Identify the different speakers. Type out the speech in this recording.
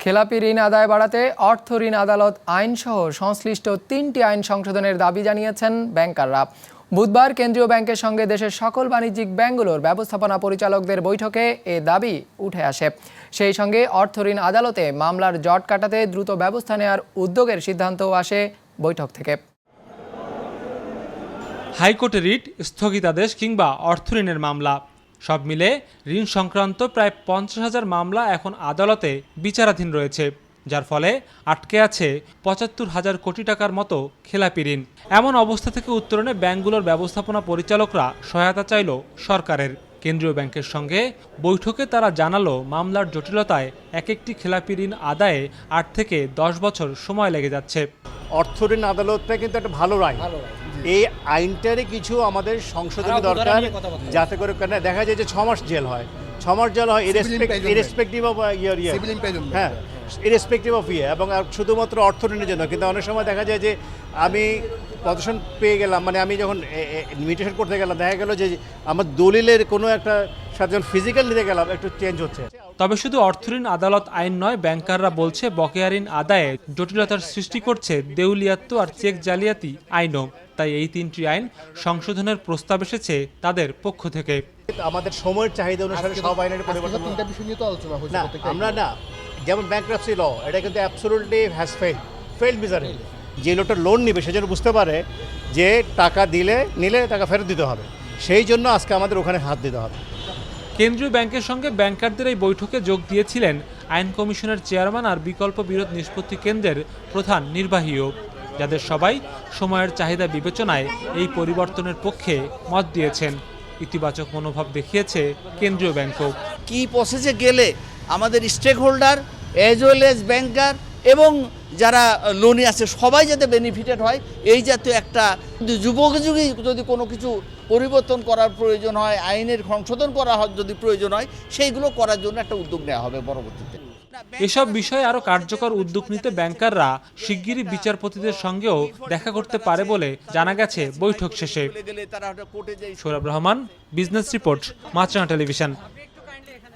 Speaker 1: খেলাপি ঋণ আদায় বাড়াতে অর্থ ঋণ আদালত আইনসহ সংশ্লিষ্ট 3টি আইন সংশোধনের দাবি জানিয়েছেন ব্যাংকাররা। বুধবার কেন্দ্রীয় ব্যাংকের সঙ্গে দেশের সকল বাণিজ্যিক ব্যাংকগুলোর ব্যবস্থাপনা পরিচালকদের বৈঠকে এ দাবি উঠে আসে। সেই সঙ্গে অর্থ ঋণ আদালতে মামলার জট কাটাতে দ্রুত ব্যবস্থা নেওয়ার উদ্যোগের সিদ্ধান্তও আসে বৈঠক থেকে।
Speaker 2: হাইকোর্টে রিট, স্থগিতাদেশ কিংবা অর্থ ঋণের মামলা সব মিলে ঋণ সংক্রান্ত প্রায় 50,000 মামলা এখন আদালতে বিচারাধীন রয়েছে, যার ফলে আটকে আছে 75,000 কোটি টাকার মতো খেলাপি ঋণ। এমন অবস্থা থেকে উত্তরণে ব্যাংকগুলোর ব্যবস্থাপনা পরিচালকরা সহায়তা চাইল সরকারের। কেন্দ্রীয় ব্যাংকের সঙ্গে বৈঠকে তারা জানালো, মামলার জটিলতায় এক একটি খেলাপি ঋণ আদায়ে 8 থেকে 10 বছর সময় লেগে যাচ্ছে।
Speaker 3: অর্থ ঋণ আদালতটা কিন্তু একটা ভালো আইন। এই আইনটারই কিছু আমাদের সংশোধনী দরকার, যাতে করে দেখা যায় যে 6 মাস জেল হয়, 6 মাস জেল হয় ইরেসপেক্টিভ অফ হ্যাঁ, ইরেসপেক্টিভ অফ এবং শুধুমাত্র অর্থ ঋণের জন্য। কিন্তু অনেক সময় দেখা যায় যে আমি পজিশন পেয়ে গেলাম, মানে আমি যখন মিউটেশন করতে গেলাম, দেখা গেল যে আমার দলিলের কোনো একটা সাথে যখন ফিজিক্যাল নিতে গেলাম একটু চেঞ্জ হচ্ছে।
Speaker 2: তবে শুধু অর্থ ঋণ আদালত আইন নয়, ব্যাংকাররা বলছে বকেয়া ঋণ আদায়ে জটিলতার সৃষ্টি করছে দেউলিয়াত্ব আর চেক জালিয়াতি আইনও। তাই এই 3টি আইন সংশোধনের প্রস্তাব এসেছে তাদের পক্ষ থেকে।
Speaker 3: আমাদের সময়ের চাহিদা অনুসারে সব আইনের পরিবর্তন না, আমরা না, যেমন ব্যাংকরাপসি ল, এটা কিন্তু অ্যাবসলিউটলি হ্যাজ ফেইল্ড মিজারেবলি। যে লোকটা লোন নেবে সে যেন বুঝতে পারে যে টাকা নিলে টাকা ফেরত দিতে হবে, সেই জন্য আজকে আমাদের ওখানে হাত দিতে হবে।
Speaker 2: কেন্দ্রীয় ব্যাংকের সঙ্গে ব্যাংকারদের এই বৈঠকে যোগ দিয়েছিলেন আইন কমিশনের চেয়ারম্যান আর বিকল্প বিরোধ নিষ্পত্তি কেন্দ্রের প্রধান নির্বাহীও, যাদের সবাই সময়ের চাহিদা বিবেচনায় এই পরিবর্তনের পক্ষে মত দিয়েছেন। ইতিবাচক মনোভাব দেখিয়েছে কেন্দ্রীয় ব্যাংকও।
Speaker 4: কি প্রসেসে গেলে আমাদের stakeholder as well as banker এবং যারা লোনে আছে সবাই যাতে বেনিফিটেড হয়, এই জাতীয় একটা যুগোপযোগী যদি কোনো কিছু পরিবর্তন করার প্রয়োজন হয়, আইনের সংশোধন করা যদি প্রয়োজন হয়, সেইগুলো করার জন্য একটা উদ্যোগ নেওয়া হবে পরবর্তীতে।
Speaker 2: এসব বিষয়ে আরও কার্যকর উদ্যোগ নিতে ব্যাংকাররা শিগগিরই বিচারপতিদের সঙ্গেও দেখা করতে পারে বলে জানা গেছে বৈঠক শেষে। সৌরভ রহমান, বিজনেস রিপোর্ট, মাছরাঙা টেলিভিশন।